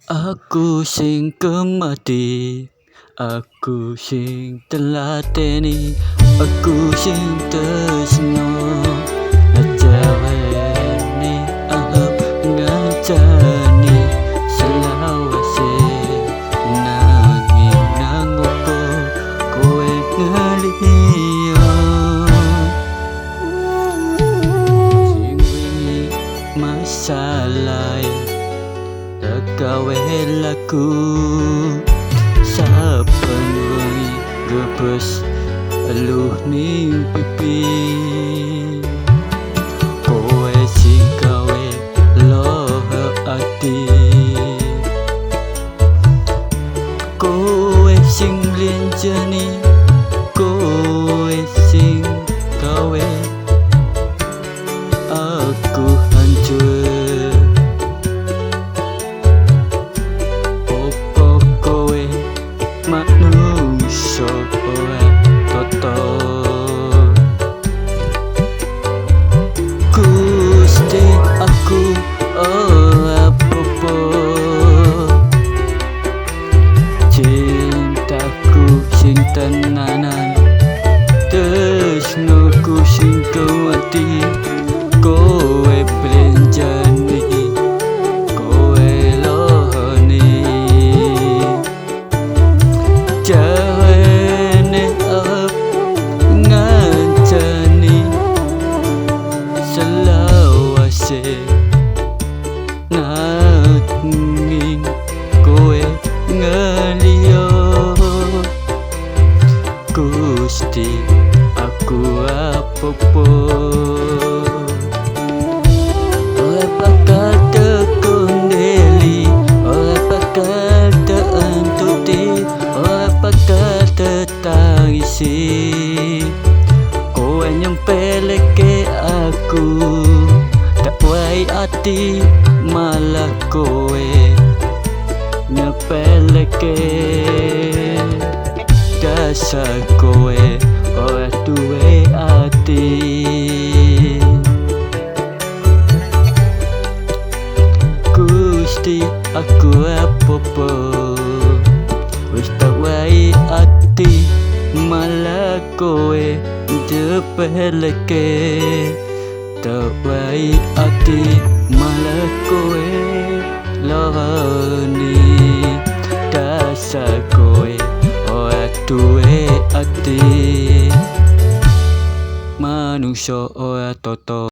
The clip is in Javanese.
Aku sing kemati, aku sing telateni, aku sing tresno ngajareni ahap ngancani selawase nanging nangopo kowe ngeliyo sing wingi masalah gawe laku saben wengi gebes eluh ning pipi kowe sing gawe loh ati kowe sing lenjani kowe sing gawe aku hancur manungso ora toto Gusti aku ora popo cintaku sing tenanan tresnoku sing kuwati kowe blenjani jarene up ngancani selawase nanging kowe ngeliyo Gusti aku apa-apa ora bakal tekondeli ora bakal tentuti bakal tetangisi kowe nyempelke aku tak wae ati malah kowe nyempelke dasar kowe ora duwe ati Gusti aku apa-apa wis tak wae ati malah kowe nyepelke tak wae ati malah kowe lohani dasar kowe ora duwe ati manungsa ora toto